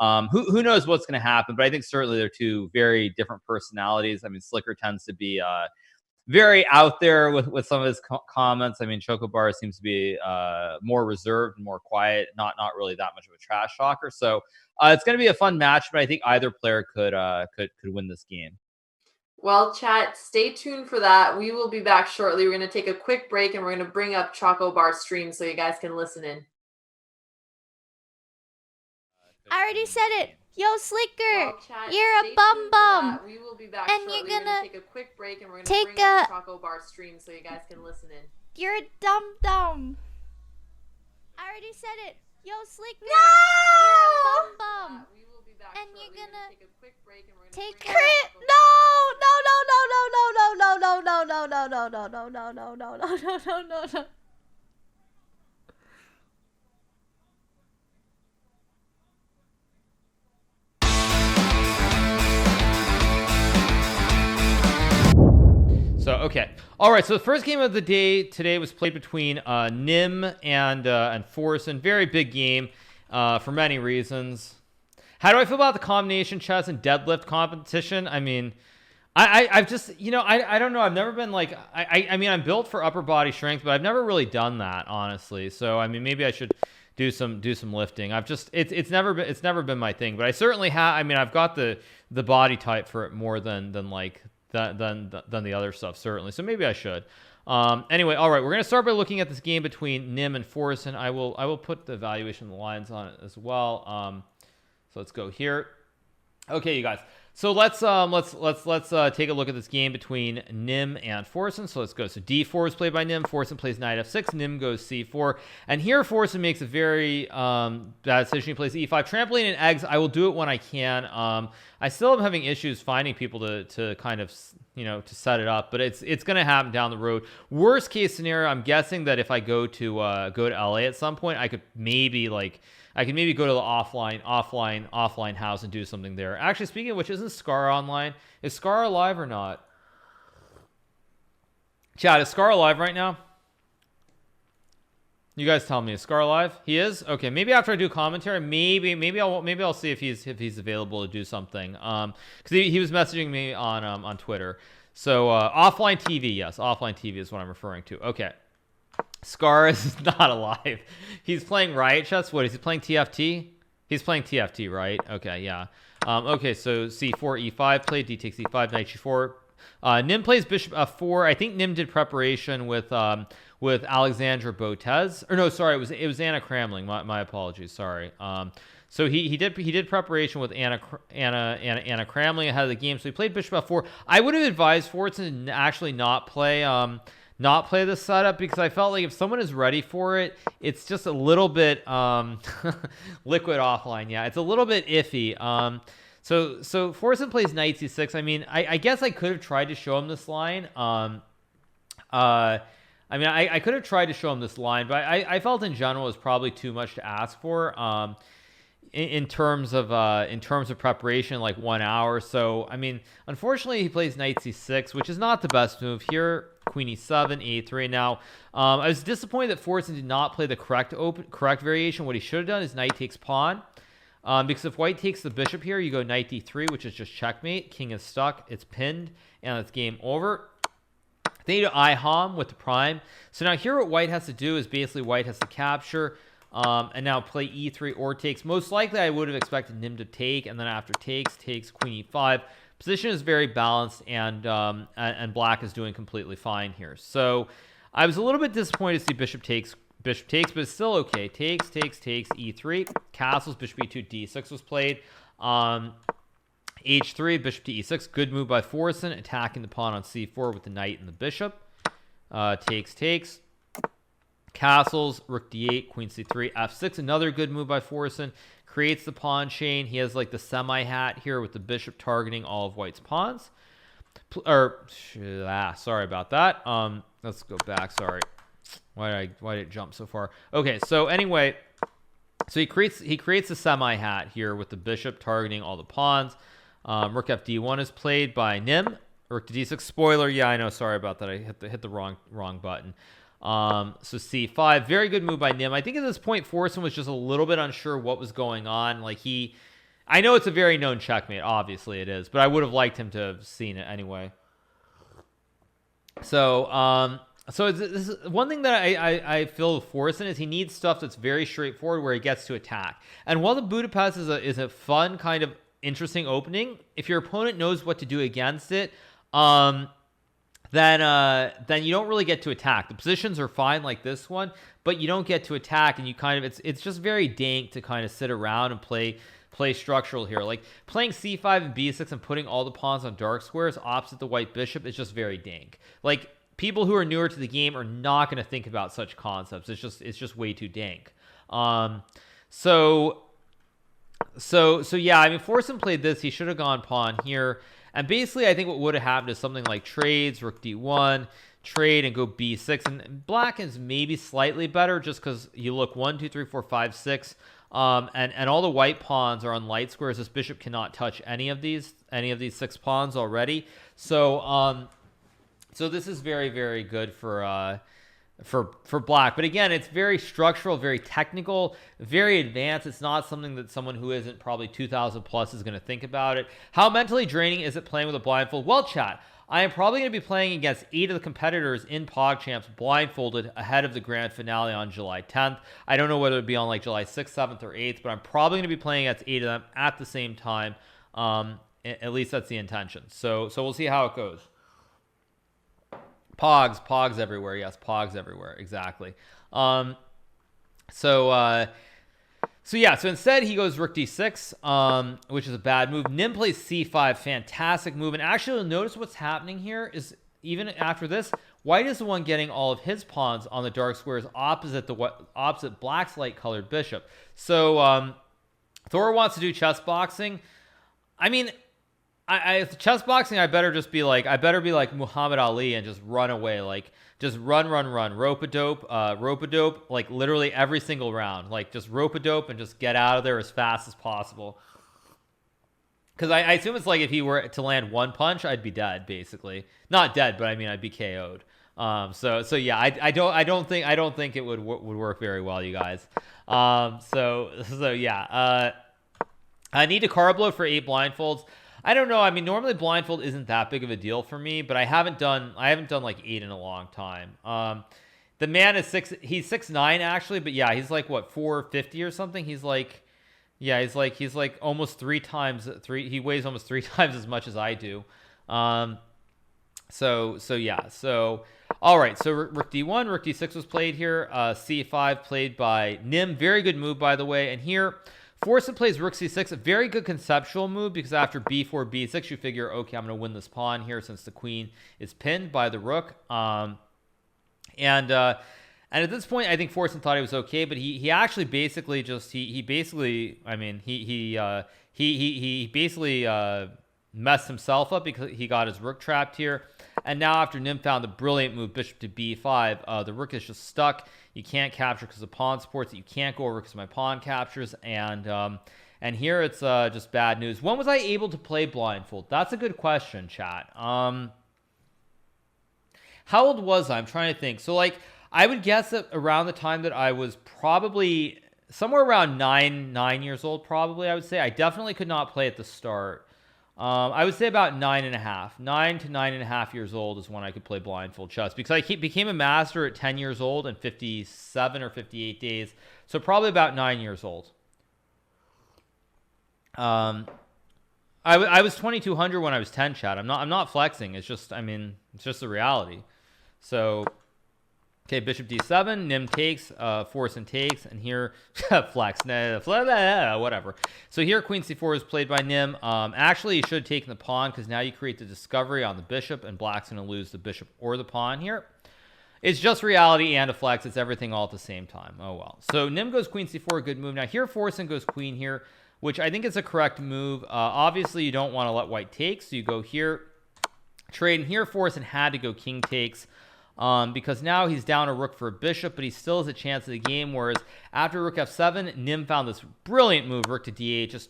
Who knows what's going to happen? But I think certainly they're two very different personalities. I mean, Slicker tends to be very out there with some of his comments. I mean, Chocobar seems to be more reserved and more quiet, not really that much of a trash talker. So it's going to be a fun match, but I think either player could win this game. Well, chat, stay tuned for that. We will be back shortly. We're going to take a quick break and we're going to bring up Chocobar stream so you guys can listen in. I already said it. Yo, Slicker, you're a bum. We will be back and shortly. You're gonna take a quick break and we're going to bring up Chocobar stream so you guys can listen in. You're a dum. I already said it. Yo, Slicker, no! You're a bum. We will be back and shortly. You're gonna take a quick break and we're going to take No. So, okay. All right. So the first game of the day today was played between NymN and Forsen. Very big game for many reasons. How do I feel about the combination chess and deadlift competition? I mean, I've just, I don't know. I've never been like, I mean, I'm built for upper body strength, but I've never really done that, honestly. So, I mean, maybe I should do some lifting. It's never been my thing, but I certainly have. I mean, I've got the body type for it more than the other stuff, certainly. So maybe I should. Anyway, all right, we're going to start by looking at this game between NymN and Forsen. I will put the evaluation of the lines on it as well. So let's go here. Okay, you guys. So let's take a look at this game between NymN and Forsen. So let's go. So d4 is played by NymN. Forsen plays knight f6. NymN goes c4. And here Forsen makes a very bad decision. He plays e5. Trampoline and eggs. I will do it when I can. I still am having issues finding people to kind of, to set it up, but it's going to happen down the road. Worst case scenario, I'm guessing that if I go to LA at some point, I could maybe go to the offline house and do something there. Actually, speaking of which, isn't Scar online? Is Scar alive or not? Chat, is Scar alive right now? You guys tell me. Is Scar alive? He is? Okay, maybe after I do commentary, maybe I'll see if he's available to do something. Because he was messaging me on Twitter. So offline TV, yes, offline TV is what I'm referring to. Okay. Scar is not alive. He's playing Riot Chess. What is he playing? TFT? He's playing TFT, right? Okay, yeah. Okay, so c4, e5 played, d takes e5, knight g4. NymN plays bishop f4. I think NymN did preparation with Alexandra Botez. Or no, sorry, it was Anna Kramling. My apologies. Sorry. So he did preparation with Anna Kramling ahead of the game. So he played bishop f4. I would have advised Forsen to actually not play this setup, because I felt like if someone is ready for it, it's just a little bit liquid offline. Yeah, it's a little bit iffy. So Forsen plays knight c6. I mean, I guess I could have tried to show him this line. I mean, I could have tried to show him this line, but I felt in general it was probably too much to ask for. In terms of preparation, like 1 hour. So I mean, unfortunately, he plays knight c6, which is not the best move here. Queen e7, a3. Now, I was disappointed that Forsen did not play the correct variation. What he should have done is knight takes pawn, because if white takes the bishop here, you go knight d3, which is just checkmate. King is stuck. It's pinned, and it's game over. Then you do IHOM with the prime. So now here, what white has to do is basically white has to capture. And now play e3 or takes. Most likely, I would have expected NymN to take, and then after takes queen e5. Position is very balanced, and black is doing completely fine here. So I was a little bit disappointed to see bishop takes, but it's still okay. Takes, e3, castles, bishop e2, d6 was played. H3, bishop to e6, good move by Forsen, attacking the pawn on c4 with the knight and the bishop. Takes. Castles, rook d8, queen c3, f6. Another good move by Forsen. Creates the pawn chain. He has like the semi-hat here with the bishop targeting all of white's pawns. Sorry about that. Let's go back. Sorry. Why did it jump so far? Okay, so anyway, so he creates a semi-hat here with the bishop targeting all the pawns. Rook fd1 is played by NymN. Rook to d6. Spoiler. Yeah, I know. Sorry about that. I hit the wrong button. So c5, very good move by NymN. I think at this point Forsen was just a little bit unsure what was going on. Like he I know it's a very known checkmate. Obviously it is, but I would have liked him to have seen it anyway. So, so this is one thing that I feel with Forsen is he needs stuff that's very straightforward where he gets to attack. And while the Budapest is a fun kind of interesting opening, if your opponent knows what to do against it, then you don't really get to attack. The positions are fine like this one, but you don't get to attack, and you kind of it's just very dank to kind of sit around and play structural here. Like playing c5 and b6 and putting all the pawns on dark squares opposite the white bishop is just very dank. Like people who are newer to the game are not going to think about such concepts. It's just way too dank. So yeah, I mean, Forsen played this. He should have gone pawn here. And basically, I think what would have happened is something like trades, rook d1, trade, and go b6. And black is maybe slightly better just because you look 1, 2, 3, 4, 5, 6. And all the white pawns are on light squares. This bishop cannot touch any of these 6 pawns already. So so this is very, very good for black. But again, it's very structural, very technical, very advanced. It's not something that someone who isn't probably 2,000 plus is going to think about it. How mentally draining is it playing with a blindfold? Well, chat, I am probably going to be playing against 8 of the competitors in Pogchamps blindfolded ahead of the grand finale on July 10th. I don't know whether it'd be on like July 6th, 7th, or 8th, but I'm probably going to be playing against 8 of them at the same time. At least that's the intention. So we'll see how it goes. Pogs everywhere. Yes, Pogs everywhere. Exactly. So instead he goes rook d6, which is a bad move. NymN plays c5, fantastic move. And actually, you'll notice what's happening here is even after this, white is the one getting all of his pawns on the dark squares opposite black's light colored bishop. So Thor wants to do chess boxing. I mean, chess boxing, I better be like Muhammad Ali and just run away, like just run, rope-a-dope, like literally every single round, like just rope-a-dope and just get out of there as fast as possible. Because I assume it's like if he were to land one punch, I'd be dead, basically. Not dead, but I mean I'd be KO'd. So yeah, I don't think it would work very well, you guys. So yeah, I need to card blow for 8 blindfolds. I don't know. I mean, normally blindfold isn't that big of a deal for me, but I haven't done like 8 in a long time. The man is he's 6'9" actually, but yeah, he's like what, 450 or something. He's like almost 3 times he weighs almost 3 times as much as I do. So yeah. So all right. So rook d1, rook d6 was played here. c5 played by NymN. Very good move, by the way. And here Forsen plays rook c6, a very good conceptual move because after b4, b6, you figure, okay, I'm going to win this pawn here since the queen is pinned by the rook. And at this point, I think Forsen thought he was okay, but he actually basically just he basically messed himself up because he got his rook trapped here. And now after NymN found the brilliant move bishop to b5, the rook is just stuck. You can't capture because the pawn supports it. You can't go over because my pawn captures. And here it's just bad news. When was I able to play blindfold? That's a good question, chat. How old was I? I'm trying to think. So like I would guess that around the time that I was probably somewhere around 9 years old, probably, I would say. I definitely could not play at the start. I would say about 9.5. 9 to 9.5 years old is when I could play blindfold chess because I became a master at 10 years old and 57 or 58 days. So probably about 9 years old. I was 2200 when I was 10, chat. I'm not flexing. It's just the reality. So okay, bishop d7, NymN takes, Forsen takes, and here flex, whatever. So here queen c4 is played by NymN. Actually, you should have taken the pawn because now you create the discovery on the bishop, and black's going to lose the bishop or the pawn here. It's just reality and a flex. It's everything all at the same time. Oh well. So NymN goes queen c4, good move. Now here Forsen goes queen here, which I think is a correct move. Obviously, you don't want to let white take, so you go here, trade, and here Forsen had to go king takes. Because now he's down a rook for a bishop, but he still has a chance of the game. Whereas after rook f7, NymN found this brilliant move, rook to d8. Just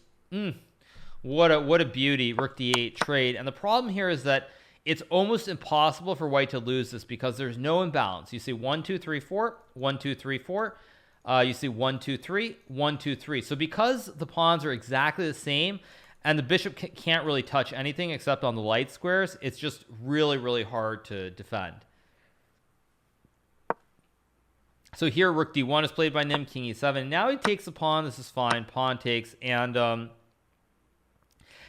what a beauty, rook d8 trade. And the problem here is that it's almost impossible for white to lose this because there's no imbalance. You see 1 2 3 4, 1 2 3 4. You see 1, 2, 3, 1, 2, 3. So because the pawns are exactly the same, and the bishop can't really touch anything except on the light squares, it's just really, really hard to defend. So here, rook d1 is played by NymN, king e7. Now he takes the pawn. This is fine. Pawn takes. And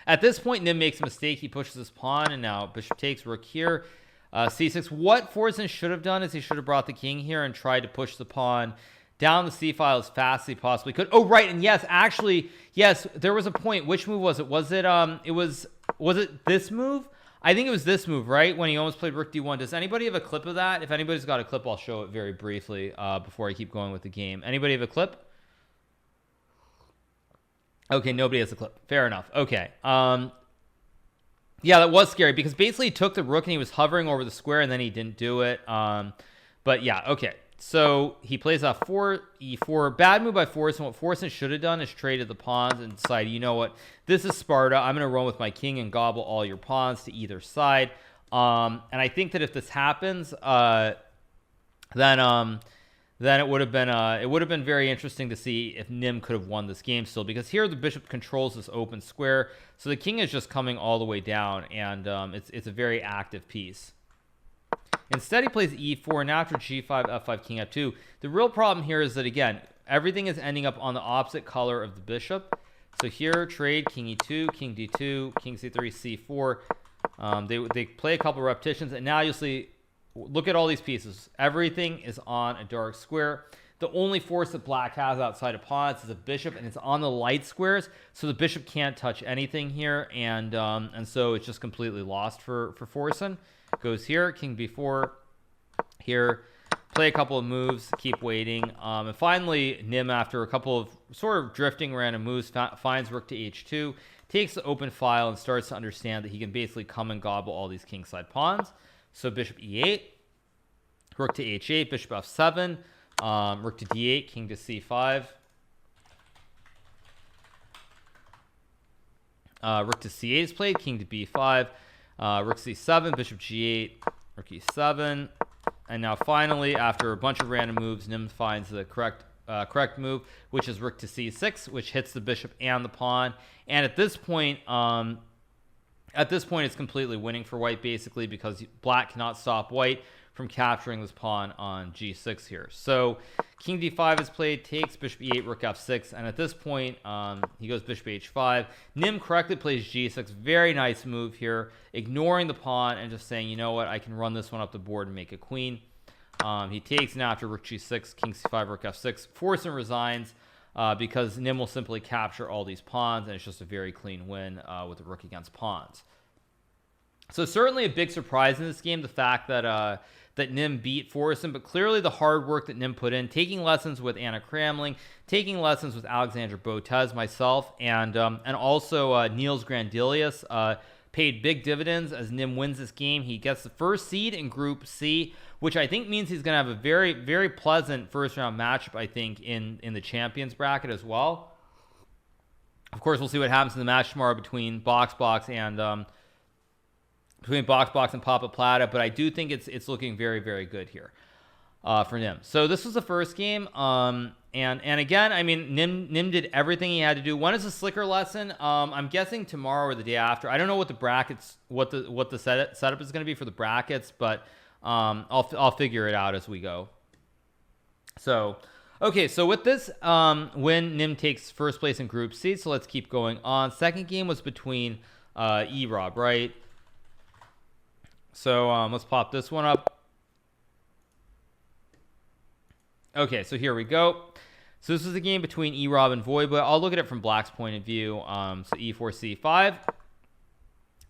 at this point, NymN makes a mistake. He pushes his pawn, and now bishop takes, rook here. C6. What Forsen should have done is he should have brought the king here and tried to push the pawn down the c file as fast as he possibly could. Oh, right. And yes, actually, yes, there was a point. Which move was it? Was it this move? I think it was this move, right? When he almost played rook d1. Does anybody have a clip of that? If anybody's got a clip, I'll show it very briefly before I keep going with the game. Anybody have a clip? Okay, nobody has a clip. Fair enough. Okay. Yeah, that was scary because basically he took the rook and he was hovering over the square and then he didn't do it. But yeah, okay. So he plays f4, e4. Bad move by Forsen. What Forsen should have done is traded the pawns and decided, you know what, this is Sparta. I'm going to run with my king and gobble all your pawns to either side. And I think that if this happens, then it would have been very interesting to see if NymN could have won this game still, because here the bishop controls this open square, so the king is just coming all the way down, and it's a very active piece. Instead, he plays e4, and after g5, f5, king f2. The real problem here is that, again, everything is ending up on the opposite color of the bishop. So here, trade, king e2, king d2, king c3, c4. They play a couple of repetitions, and now you'll see, look at all these pieces. Everything is on a dark square. The only force that black has outside of pawns is a bishop, and it's on the light squares, so the bishop can't touch anything here, and so it's just completely lost for Forsen. Goes here, king b4, here, play a couple of moves, keep waiting, and finally NymN, after a couple of sort of drifting random moves, finds rook to h2, takes the open file, and starts to understand that he can basically come and gobble all these kingside pawns. So bishop e8, rook to h8, bishop f7, rook to d8, king to c5, rook to c8 is played, king to b5, rook c7, bishop g8, rook e7, and now finally, after a bunch of random moves, NymN finds the correct move, which is rook to c6, which hits the bishop and the pawn. And at this point, it's completely winning for white, basically, because black cannot stop white from capturing this pawn on g6 here. So king d5 is played, takes, bishop e8, rook f6, and at this point, he goes bishop h5. NymN correctly plays g6. Very nice move here, ignoring the pawn and just saying, you know what, I can run this one up the board and make a queen. He takes now after rook g6, king c5, rook f6. Forsen resigns because NymN will simply capture all these pawns, and it's just a very clean win with the rook against pawns. So certainly a big surprise in this game, the fact that NymN beat Forsen, but clearly the hard work that NymN put in, taking lessons with Anna Kramling, taking lessons with Alexandra Botez, myself, and also Niels Grandelius paid big dividends as NymN wins this game. He gets the first seed in Group C, which I think means he's going to have a very, very pleasant first-round matchup, I think, in the champions bracket as well. Of course, we'll see what happens in the match tomorrow between BoxBox and Papa Plata, but I do think it's looking very, very good here for NymN. So this was the first game, and again, I mean, NymN did everything he had to do. When is the Sliker lesson? I'm guessing tomorrow or the day after. I don't know what the brackets, what the setup is going to be for the brackets, but I'll figure it out as we go. So okay, so with this win, NymN takes first place in Group C. So let's keep going on. Second game was between erobb, right? So let's pop this one up. Okay, so here we go. So this is a game between erobb and VoyBoy. I'll look at it from black's point of view. So e4, c5,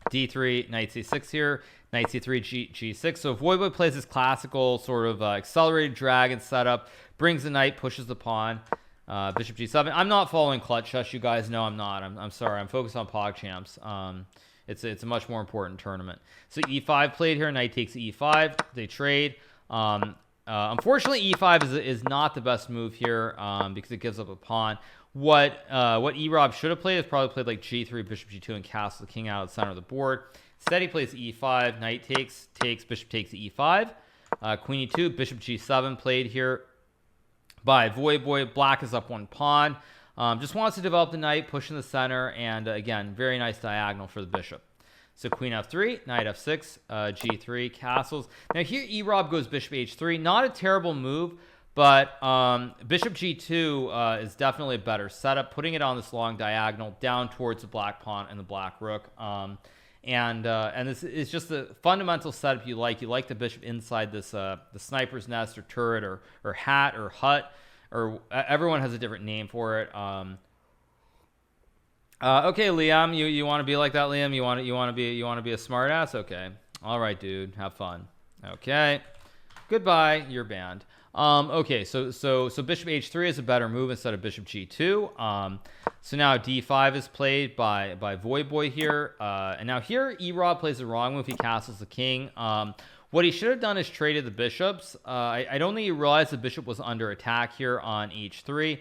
d3, knight c6 here, knight c3, g6. So VoyBoy plays this classical sort of accelerated dragon setup, brings the knight, pushes the pawn, bishop g7. I'm not following Clutch Chess, you guys know I'm not. I'm sorry, I'm focused on Pogchamps. It's a much more important tournament. So e5 played here. Knight takes e5. They trade. Unfortunately, e5 is not the best move here because it gives up a pawn. What erobb should have played is probably played like g3, bishop g2, and castle the king out of the center of the board. Instead, he plays e5. Knight takes, bishop takes e5. Queen e2, bishop g7 played here by VoyBoy. Black is up 1 pawn. Just wants to develop the knight, push in the center, and again, very nice diagonal for the bishop. So queen f3, knight f6, g3, castles. Now here erobb goes bishop h3. Not a terrible move, but bishop g2 is definitely a better setup, putting it on this long diagonal down towards the black pawn and the black rook. And this is just the fundamental setup you like. You like the bishop inside this the sniper's nest or turret or hat or hut, or everyone has a different name for it. Okay, Liam, you want to be like that, Liam? You want to be a smart ass? Okay. All right, dude. Have fun. Okay. Goodbye. You're banned. Okay, so bishop h3 is a better move instead of bishop g2. So now d5 is played by VoyBoy here. And now here erobb plays the wrong move. He castles the king. What he should have done is traded the bishops. I don't think he realized the bishop was under attack here on h3.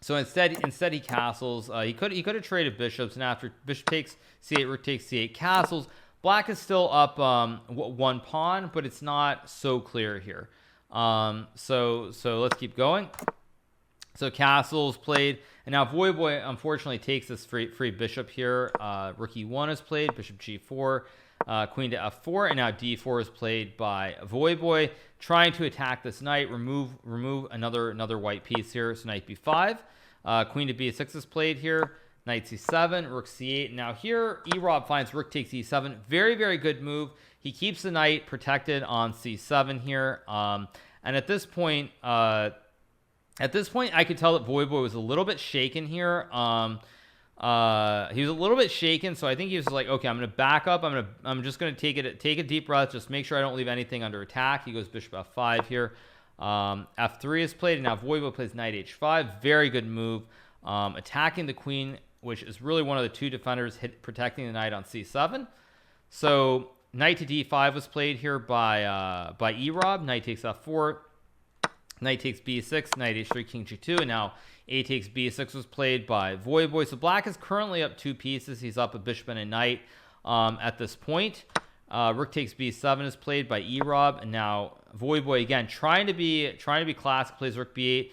So instead he castles. He could have traded bishops, and after bishop takes c8, rook takes c8, castles. Black is still up 1 pawn, but it's not so clear here. So let's keep going. So castles played, and now VoyBoy unfortunately takes this free bishop here. Rook e1 is played, bishop g4, queen to f4, and now d4 is played by VoyBoy, trying to attack this knight, remove another white piece here. So knight b5. Queen to b6 is played here. Knight c7, rook c8. Now here, erobb finds rook takes e7. Very, very good move. He keeps the knight protected on c7 here. And at this point, I could tell that VoyBoy was a little bit shaken here. He was a little bit shaken, so I think he was like, okay, I'm going to back up. I'm just going to take a deep breath, just make sure I don't leave anything under attack. He goes bishop f5 here. F3 is played, and now VoyBoy plays knight h5. Very good move. Attacking the queen, which is really one of the two defenders protecting the knight on c7. So knight to d5 was played here by erobb. Knight takes f4. Knight takes b6. Knight h3, king g2, and now a takes b6 was played by VoyBoy. So black is currently up 2 pieces. He's up a bishop and a knight at this point. Rook takes b7 is played by erobb, and now VoyBoy again trying to be classic, plays rook b8.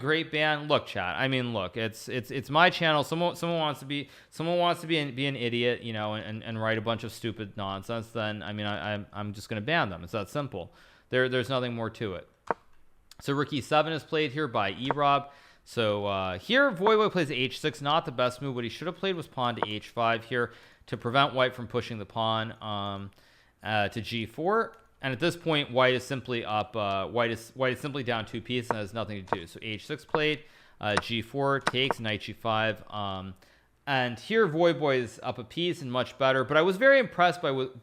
Great ban. Look, chat. I mean, look, it's my channel. Someone wants to be an idiot, you know, and write a bunch of stupid nonsense. Then I mean, I'm just gonna ban them. It's that simple. There's nothing more to it. So rook e7 is played here by erobb. So here VoyBoy plays h6, not the best move. What he should have played was pawn to h5 here to prevent white from pushing the pawn to g4. And at this point, white is simply up. White is simply down 2 pieces and has nothing to do. So h6 played, g4 takes, knight g5. And here VoyBoy is up a piece and much better. But I was very impressed by what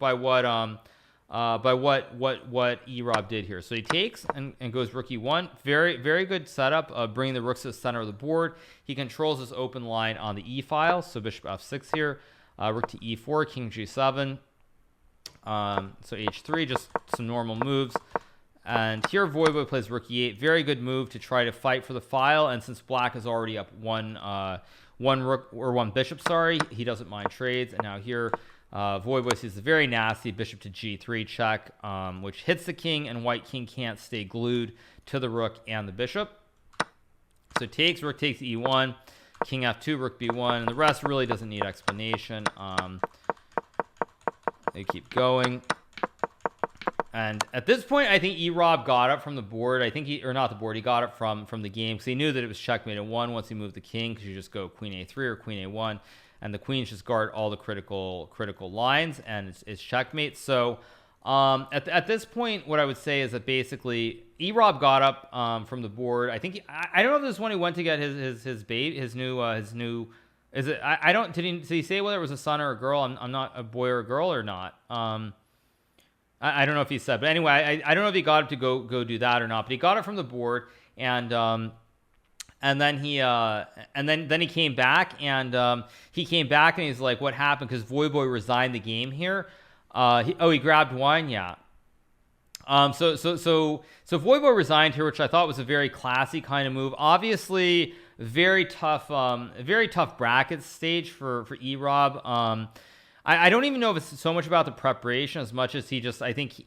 erobb did here. So he takes and goes rook e1. Very, very good setup, bringing the rooks to the center of the board. He controls this open line on the e file. So bishop f6 here, rook to e4, king g7. So h3, just some normal moves. And here VoyBoy plays rook e8. Very good move to try to fight for the file. And since black is already up one rook or one bishop, sorry, he doesn't mind trades. And now here VoyBoy sees a very nasty bishop to g3 check, which hits the king, and white king can't stay glued to the rook and the bishop. So takes, rook takes e1, king f2, rook b1, and the rest really doesn't need explanation. They keep going. And at this point, I think erobb got up from the board. I think he got up from the game, because he knew that it was checkmate at 1 once he moved the king, because you just go queen a3 or queen a1, and the queens just guard all the critical lines, and it's checkmate. So at this point, what I would say is that basically erobb got up from the board. I think I don't know if this is when he went to get his new. Is it? I don't. Did he say whether it was a son or a girl? I'm not a boy or a girl or not. I don't know if he said, but anyway, I don't know if he got up to go do that or not. But he got it from the board, and then he came back, and he's like, what happened? Because VoyBoy resigned the game here. He grabbed wine, yeah. So VoyBoy resigned here, which I thought was a very classy kind of move. Obviously, very tough bracket stage for erobb. I don't even know if it's so much about the preparation as much as he just, I think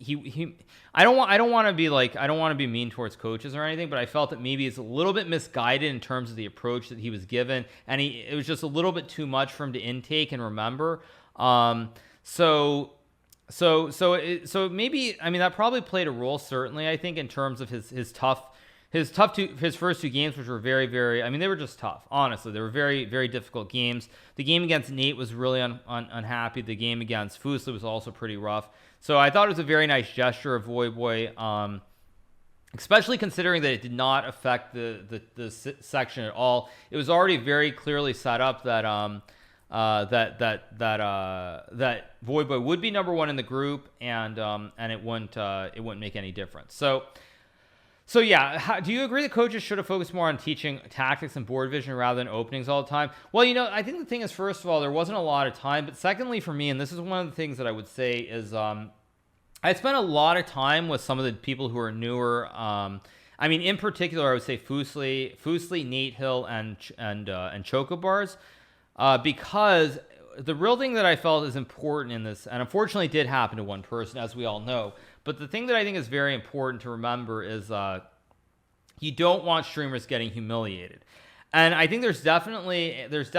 I don't want to be like, I don't want to be mean towards coaches or anything, but I felt that maybe it's a little bit misguided in terms of the approach that he was given, and it was just a little bit too much for him to intake and remember. So maybe, I mean, that probably played a role, certainly, I think, in terms of his first two games, which were very, very, I mean, they were just tough. Honestly, they were very, very difficult games. The game against Nate was really unhappy. The game against Fusli was also pretty rough. So I thought it was a very nice gesture of VoyBoy, especially considering that it did not affect the section at all. It was already very clearly set up that that VoyBoy would be number one in the group, and it wouldn't make any difference. So yeah, do you agree that coaches should have focused more on teaching tactics and board vision rather than openings all the time? Well, I think the thing is, first of all, there wasn't a lot of time, but secondly, for me, and this is one of the things that I would say is, I spent a lot of time with some of the people who are newer. I mean, in particular, I would say Fusli, Nate Hill, and Chocobars, because the real thing that I felt is important in this, and unfortunately it did happen to one person, as we all know, but the thing that I think is very important to remember is you don't want streamers getting humiliated. And I think there's definitely this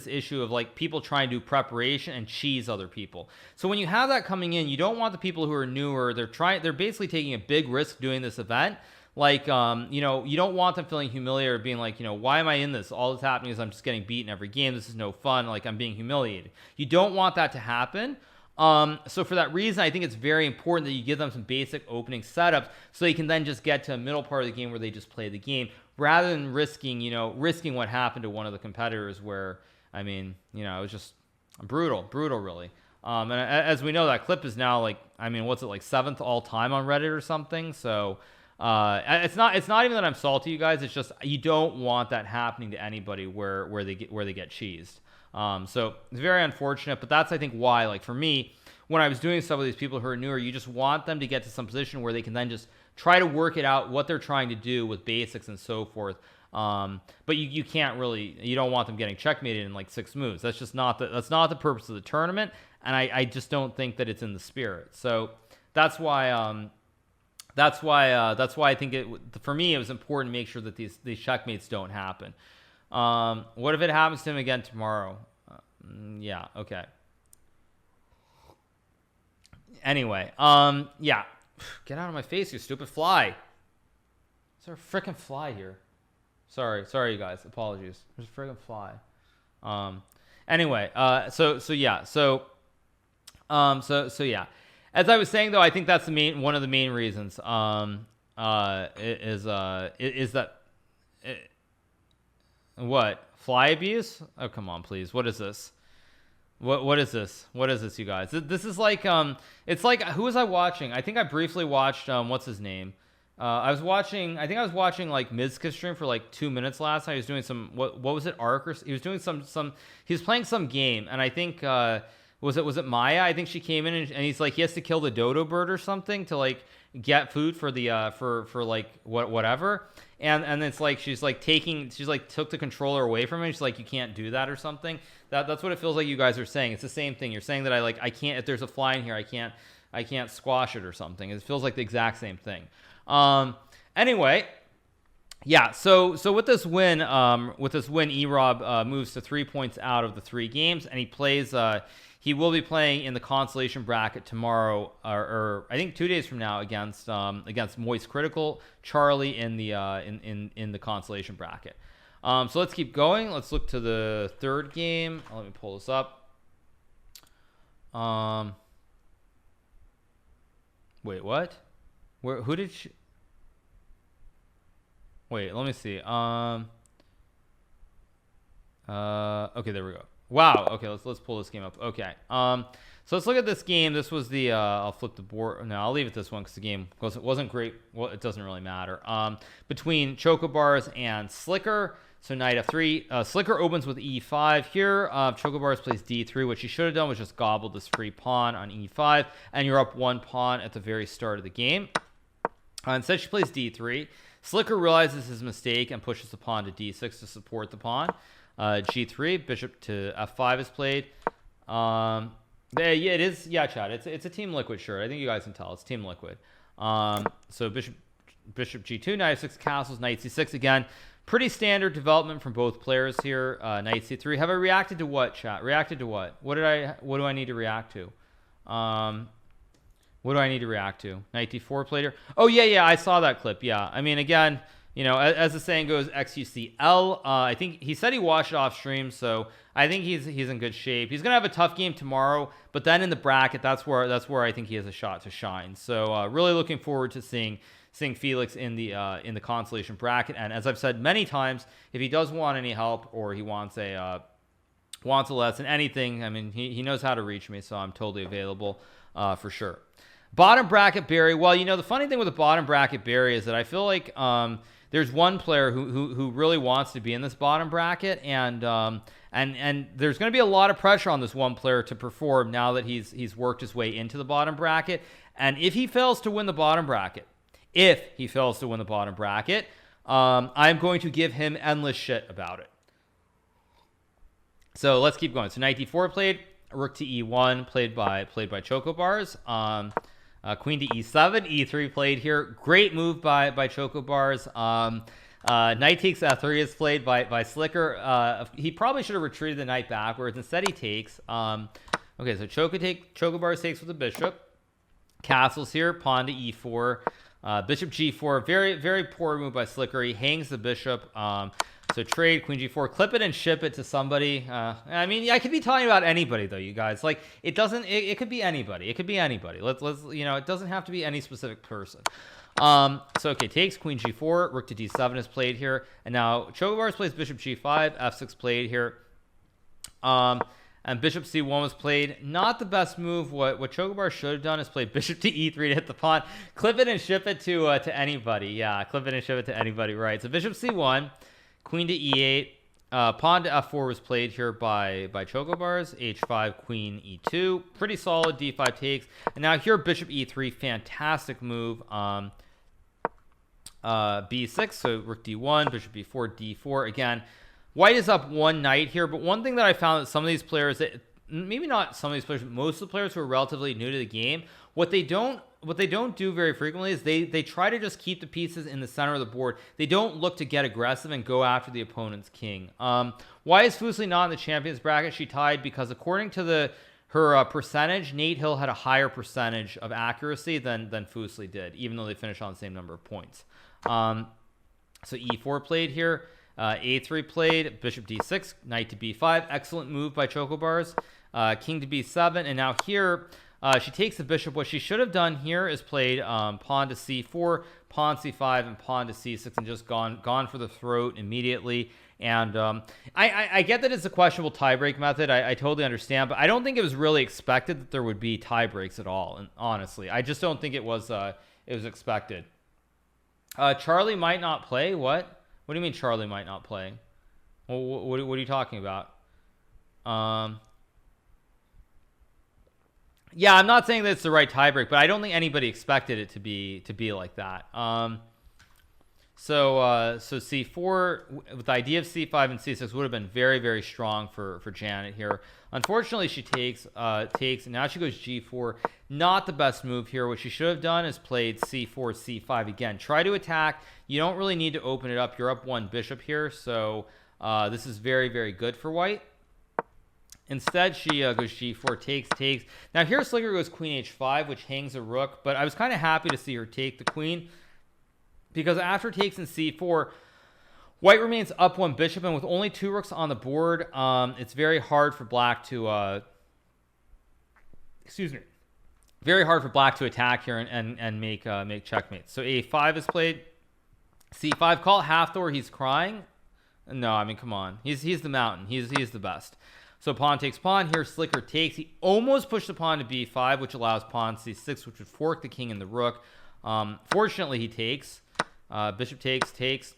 issue of like people trying to do preparation and cheese other people. So when you have that coming in, you don't want the people who are newer, they're basically taking a big risk doing this event. Like, you don't want them feeling humiliated or being like, why am I in this? All that's happening is I'm just getting beaten every game. This is no fun. Like, I'm being humiliated. You don't want that to happen. So for that reason, I think it's very important that you give them some basic opening setups so they can then just get to a middle part of the game where they just play the game rather than risking what happened to one of the competitors where, I mean, it was just brutal really. And as we know, that clip is now like, I mean, what's it, like 7th all time on Reddit or something? So it's not even that I'm salty, you guys. It's just you don't want that happening to anybody where they get cheesed. So it's very unfortunate, but that's, I think, why, like, for me, when I was doing stuff with these people who are newer, you just want them to get to some position where they can then just try to work it out, what they're trying to do with basics and so forth. But you can't really, you don't want them getting checkmated in like 6 moves. That's just not the purpose of the tournament. And I just don't think that it's in the spirit. So that's why I think for me, it was important to make sure that these checkmates don't happen. What if it happens to him again tomorrow? Yeah. Okay. Anyway, yeah. Get out of my face, you stupid fly. Is there a freaking fly here? Sorry, you guys. Apologies. There's a freaking fly. Anyway, so yeah. So yeah. As I was saying, though, I think that's one of the main reasons. Is that what, fly abuse? Oh, come on, please. What is this? What is this? What is this, you guys? This is like it's like, who was I watching? I think I briefly watched what's his name? I was watching like Mizka's stream for like 2 minutes last night. He was doing some what was it, Ark, or he was doing he was playing some game, and I think was it Maya? I think she came in and he's like, he has to kill the dodo bird or something to like get food for the for like whatever. And it's like she's like took the controller away from him. She's like, you can't do that or something. That's what it feels like you guys are saying. It's the same thing. You're saying that I can't, if there's a fly in here, I can't squash it or something. It feels like the exact same thing. Anyway, yeah. So with this win, erobb moves to 3 points out of the 3 games, and he plays. He will be playing in the Consolation bracket tomorrow, or I think 2 days from now against Moist Critical Charlie in the Consolation bracket. So let's keep going. Let's look to the 3rd game. Let me pull this up. Wait, what? Who did she? Wait, let me see. Okay, there we go. Wow. Okay, let's pull this game up. Okay. So let's look at this game. This was the I'll flip the board. No, I'll leave it this one because the game wasn't great. Well, it doesn't really matter. Between Chocobars and Slicker. So knight f3. Slicker opens with e5 here. Chocobars plays d3. What she should have done was just gobble this free pawn on e5, and you're up 1 pawn at the very start of the game. Instead, she plays d3. Slicker realizes his mistake and pushes the pawn to d6 to support the pawn. G3, bishop to f5 is played. Yeah, it is. Yeah, Chad. It's a Team Liquid shirt. I think you guys can tell. It's Team Liquid. So bishop G2, knight f6, castles, knight c6 again. Pretty standard development from both players here. Knight c3. Have I reacted to what, chat? Reacted to what? What do I need to react to? What do I need to react to? Knight d4 played here. Oh yeah, I saw that clip. Yeah, I mean, again, you know, as the saying goes, XUCL. I think he said he watched it off stream, so I think he's in good shape. He's gonna have a tough game tomorrow, but then in the bracket, that's where I think he has a shot to shine. So really looking forward to seeing Felix in the consolation bracket. And as I've said many times, if he does want any help or he wants a lesson, anything, I mean, he knows how to reach me, so I'm totally available for sure. Bottom bracket Barry. Well, you know, the funny thing with the bottom bracket Barry is that I feel like there's one player who really wants to be in this bottom bracket, and there's going to be a lot of pressure on this one player to perform now that he's worked his way into the bottom bracket. And if he fails to win the bottom bracket, I'm going to give him endless shit about it. So let's keep going. So knight d4 played, rook to e1 played by Chocobars. Queen to e7, e3 played here. Great move by Chocobars. Knight takes f3 is played by Slicker. He probably should have retreated the knight backwards. Instead, he takes. Okay, so Chocobars takes with the bishop. Castles here. Pawn to e4. Bishop g4. Very, very poor move by Slicker. He hangs the bishop. So trade, queen g4, clip it and ship it to somebody. I mean, I could be talking about anybody though, you guys. Like, it doesn't. It could be anybody. It could be anybody. Let's you know, it doesn't have to be any specific person. So okay, takes queen g4, rook to d7 is played here, and now Chocobars plays bishop g5, f6 played here. And bishop c1 was played. Not the best move. What Chocobar should have done is play bishop to e3 to hit the pawn, clip it and ship it to anybody. Yeah, clip it and ship it to anybody. Right. So bishop c1. Queen to e8, pawn to f4 was played here by Chocobars. H5, queen e2, pretty solid. D5 takes, and now here bishop e3, fantastic move. B6, so rook d1, bishop b4, d4. Again, white is up one knight here, but one thing that I found that some of these players, maybe not some of these players, but most of the players who are relatively new to the game, what they don't do very frequently is they try to just keep the pieces in the center of the board. They don't look to get aggressive and go after the opponent's king. Why is Fuseli not in the champions bracket? She tied because according to her percentage, Nate Hill had a higher percentage of accuracy than Fuseli did, even though they finished on the same number of points. So e4 played here, a3 played, bishop d6, knight to b5. Excellent move by Chocobars. King to b7, and now here she takes the bishop. What she should have done here is played pawn to c4, pawn c5, and pawn to c6, and just gone for the throat immediately. And I get that it's a questionable tiebreak method. I totally understand, but I don't think it was really expected that there would be tie-breaks at all. And honestly, I just don't think it was expected. Charlie might not play. What do you mean Charlie might not play? Well, what are you talking about? Yeah, I'm not saying that it's the right tiebreak, but I don't think anybody expected it to be like that. So c4 with the idea of c5 and c6 would have been very, very strong for Janet here. Unfortunately, she takes, and now she goes g4. Not the best move here. What she should have done is played c4, c5 again. Try to attack. You don't really need to open it up. You're up one bishop here, so this is very, very good for white. Instead, she goes g4, takes. Now here Slicker goes queen h5, which hangs a rook, but I was kind of happy to see her take the queen, because after takes in c4, white remains up one bishop, and with only two rooks on the board, it's very hard for black to very hard for black to attack here and make checkmate. So a5 is played, c5, call it half Thor. He's crying. No, I mean, come on, he's the mountain. He's the best. So pawn takes pawn. Here Slicker takes. He almost pushed the pawn to b5, which allows pawn c6, which would fork the king and the rook. Fortunately, he takes. Bishop takes.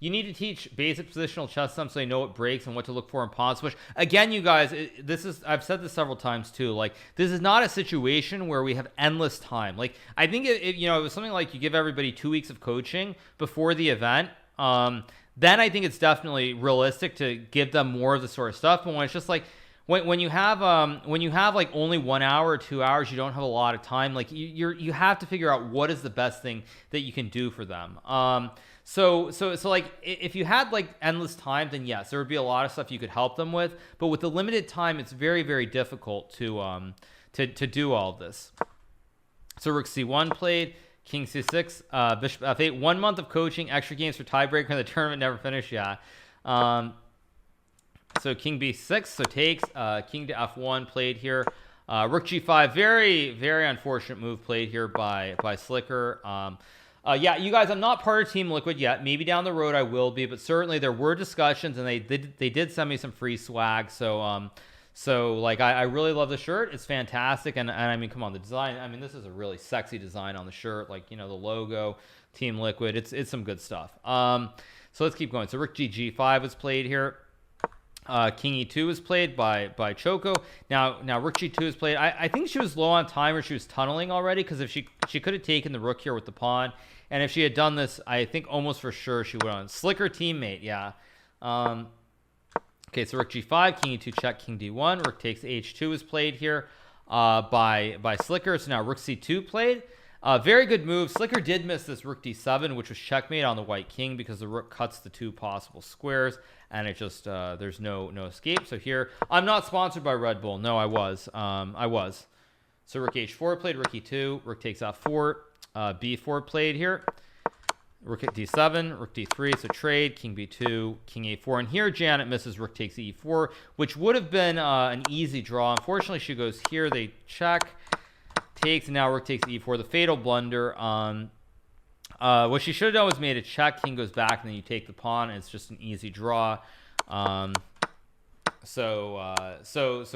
you need to teach basic positional chess them so they know what breaks and what to look for in pawn switch. Again, you guys, I've said this several times too. Like, this is not a situation where we have endless time. Like, I think it was something like you give everybody 2 weeks of coaching before the event. Then I think it's definitely realistic to give them more of the sort of stuff. But when it's just like when you have like only 1 hour or 2 hours, you don't have a lot of time. Like you have to figure out what is the best thing that you can do for them. So like if you had like endless time, then yes, there would be a lot of stuff you could help them with. But with the limited time, it's very, very difficult to do all of this. So rook c1 played, king c6, bishop f8. 1 month of coaching, extra games for tiebreaker, and the tournament never finished. Yeah. So king b6, so takes, king to f1 played here. Rook g5, very, very unfortunate move played here by xChocobars. Yeah, you guys, I'm not part of Team Liquid yet. Maybe down the road I will be, but certainly there were discussions, and they did send me some free swag. So like I really love the shirt. It's fantastic, and I mean, come on, the design. I mean, this is a really sexy design on the shirt. Like, you know, the logo, Team Liquid. It's some good stuff. So let's keep going. So rook g5 was played here. King e2 was played by Choco. Now rook g2 is played. I think she was low on time, or she was tunneling already, because if she could have taken the rook here with the pawn, and if she had done this, I think almost for sure she would have on slicker teammate. Yeah. Okay, so rook g5, king e2 check, king d1, rook takes h2 is played here by xChocobars. So now rook c2 played. Very good move. xChocobars did miss this rook d7, which was checkmate on the white king because the rook cuts the 2 possible squares, and it just there's no escape. So here, I'm not sponsored by Red Bull. No, I was. So rook h4 played, rook e2, rook takes f4, b4 played here. Rook at d7, rook d3, so trade, king b2, king a4. And here Janet misses rook takes e4, which would have been an easy draw. Unfortunately, she goes here. They check, takes, and now rook takes e4. The fatal blunder. What she should have done was made a check. King goes back, and then you take the pawn. And it's just an easy draw. So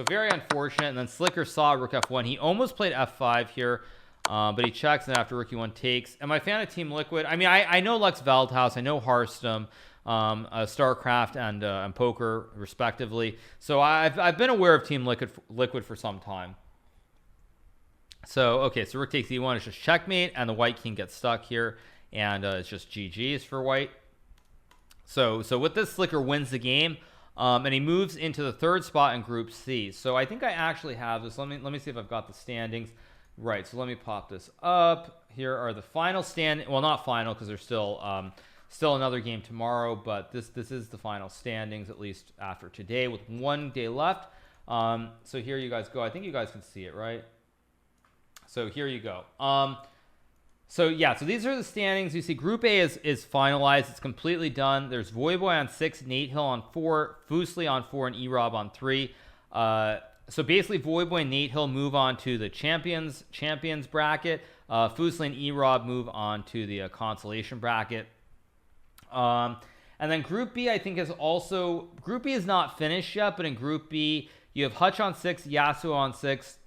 very unfortunate. And then xChocobars saw rook f1. He almost played f5 here. But he checks, and after rook e1 takes. Am I a fan of Team Liquid? I mean, I know Lex Veldhouse, I know Hearthstone, StarCraft, and Poker, respectively. So I've been aware of Team Liquid for some time. So okay, so rook takes e1 is just checkmate, and the white king gets stuck here, and it's just GG's for white. So with this, xChocobars wins the game, and he moves into the 3rd spot in Group C. So I think I actually have this. Let me see if I've got the standings. Right, so let me pop this up. Here are the final well, not final, because there's still another game tomorrow, but this is the final standings, at least after today, with 1 day left. So here you guys go. I think you guys can see it, right? So here you go. So yeah, so these are the standings. You see Group A is finalized. It's completely done. There's VoyBoy on 6, Nate Hill on 4, Fuslie on 4, and erobb on 3. So basically, VoyBoy and Nate Hill move on to the champions bracket. Fuslie and erobb move on to the consolation bracket. And then Group B, I think, Group B is not finished yet, but in Group B, you have Hutch on 6, Yasuo on 6,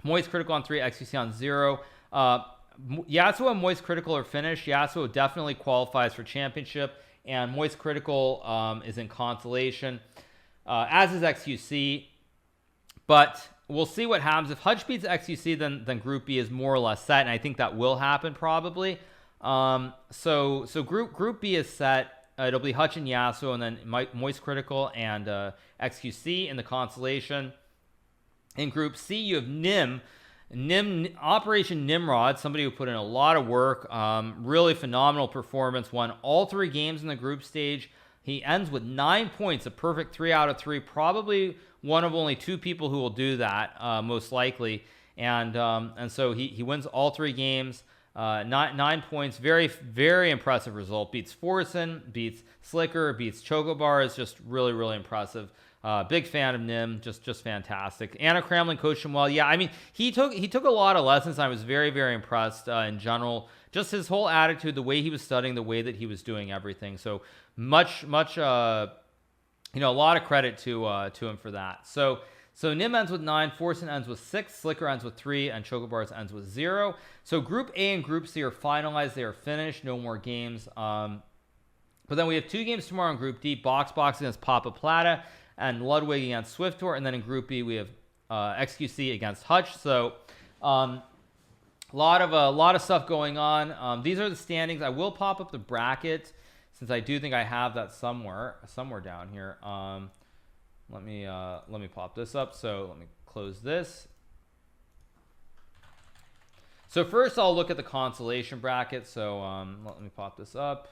Moist Critical on 3, XQC on 0. Yasuo and Moist Critical are finished. Yasuo definitely qualifies for championship, and Moist Critical is in consolation, as is XQC. But we'll see what happens. If Hutch beats XQC, then Group B is more or less set, and I think that will happen probably. So Group B is set. It'll be Hutch and Yasuo, and then Moist Critical and XQC in the consolation. In Group C, you have NymN, Operation Nimrod, somebody who put in a lot of work. Really phenomenal performance. Won all 3 games in the group stage. He ends with 9 points, a perfect 3 out of 3. Probably one of only 2 people who will do that, most likely. And so he wins all 3 games. 9 points, very, very impressive result. Beats Forsen, beats xChocobars, beats Chocobars. Just really, really impressive. Big fan of NymN, just fantastic. Anna Kramling coached him well. Yeah, I mean, he took a lot of lessons. I was very, very impressed in general. Just his whole attitude, the way he was studying, the way that he was doing everything. So much, a lot of credit to him for that. So NymN ends with 9, Forsen ends with 6, xChocobars ends with 3, and Chocobars ends with 0. So Group A and Group C are finalized. They are finished. No more games. But then we have 2 games tomorrow in Group D, Box against Papa Plata and Ludwig against Swiftor. And then in Group B, we have XQC against Hutch. So a lot of stuff going on. These are the standings. I will pop up the bracket since I do think I have that somewhere down here. Let me pop this up. So let me close this. So first I'll look at the consolation bracket. So let me pop this up.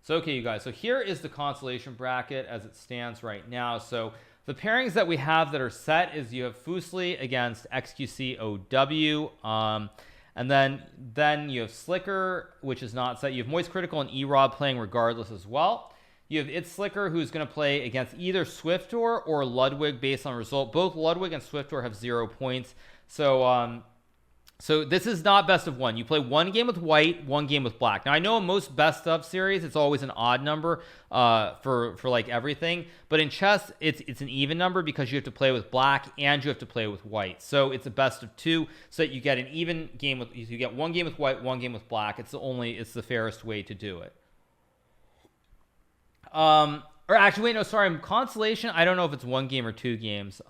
So okay, you guys, so here is the consolation bracket as it stands right now. So the pairings that we have that are set is you have Fusli against XQCOW, and then you have Slicker, which is not set. You have Moist Critical and erobb playing regardless as well. You have ItsSliker, who's going to play against either Swiftor or Ludwig based on result. Both Ludwig and Swiftor have 0 points. So this is not best of 1. You play 1 game with white, 1 game with black. Now I know in most best of series it's always an odd number for like everything, but in chess it's an even number because you have to play with black and you have to play with white. So it's a best of 2, so that you get an even game with you get 1 game with white, 1 game with black. It's the fairest way to do it. Or actually, wait, no, sorry, Consolation. I don't know if it's 1 game or 2 games.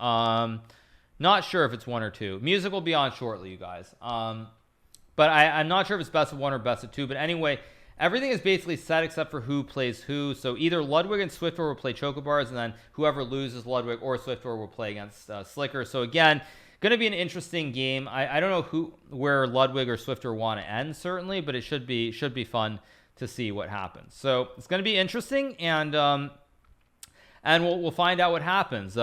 Not sure if it's 1 or 2. Music will be on shortly, you guys. But I'm not sure if it's best of 1 or best of 2. But anyway, everything is basically set except for who plays who. So either Ludwig and Swiftor will play Chocobars, and then whoever loses Ludwig or Swiftor will play against Slicker. So again, going to be an interesting game. I don't know where Ludwig or Swiftor want to end, certainly, but it should be fun to see what happens. So it's going to be interesting, and we'll find out what happens.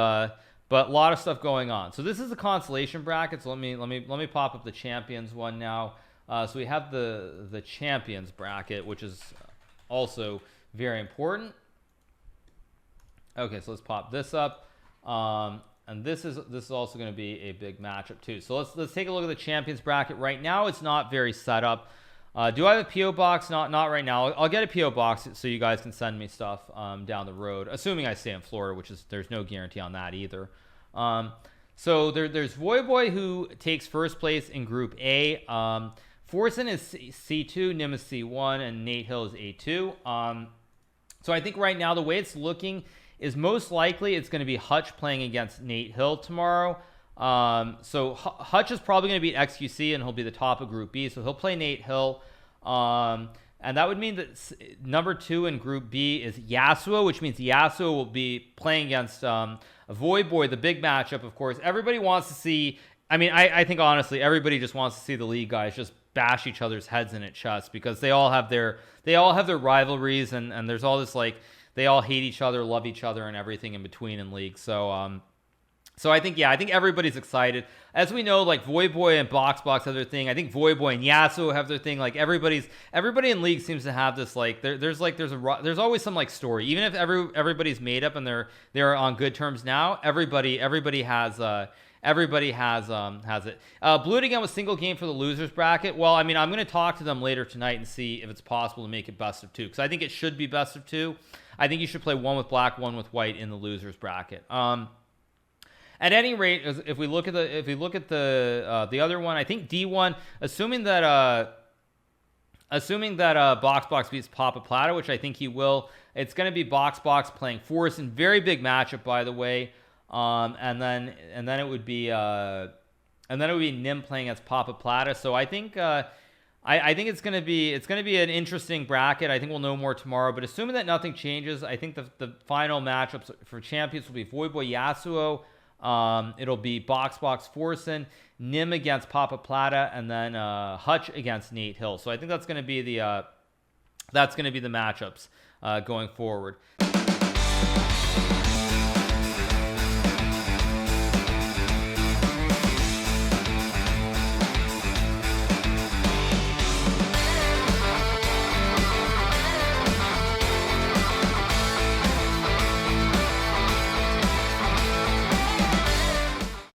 But a lot of stuff going on. So this is the consolation bracket. So let me pop up the champions one now. So we have the champions bracket, which is also very important. Okay, so let's pop this up. And this is also going to be a big matchup too. So let's take a look at the champions bracket. Right now, it's not very set up. Do I have a PO box? Not right now. I'll get a PO box so you guys can send me stuff down the road, assuming I stay in Florida, which is there's no guarantee on that either. So there's VoyBoy, who takes first place in Group A. Forsen is C2, NymN is C1, and Nate Hill is A2. So I think right now the way it's looking is most likely it's going to be Hutch playing against Nate Hill tomorrow. So Hutch is probably going to beat XQC, and he'll be the top of Group B. So he'll play Nate Hill. And that would mean that number 2 in Group B is Yasuo, which means Yasuo will be playing against VoyBoy, the big matchup, of course. Everybody wants to see, I think honestly, everybody just wants to see the league guys just bash each other's heads in at chess, because they all have their rivalries, and there's all this, like, they all hate each other, love each other, and everything in between in league. So I think everybody's excited. As we know, like, VoyBoy and Box have their thing. I think VoyBoy and Yasuo have their thing. Like, everybody in league seems to have this, like, there's always some, like, story. Even if everybody's made up and they're on good terms now, everybody has it. Blew it again with single game for the losers bracket. Well, I'm going to talk to them later tonight and see if it's possible to make it best of 2, because I think it should be best of 2. I think you should play 1 with black, 1 with white in the losers bracket. At any rate, if we look at the other one, I think D1, assuming that Box beats Papa Plata, which I think he will, it's going to be Box playing Forsen. Very big matchup, by the way. And then it would be NymN playing against Papa Plata. So I think it's going to be an interesting bracket. I think we'll know more tomorrow. But assuming that nothing changes, I think the final matchups for champions will be VoyBoy Yasuo. It'll be Box Forsen, NymN against Papa Plata, and then Hutch against Nate Hill. So I think that's going to be the matchups going forward.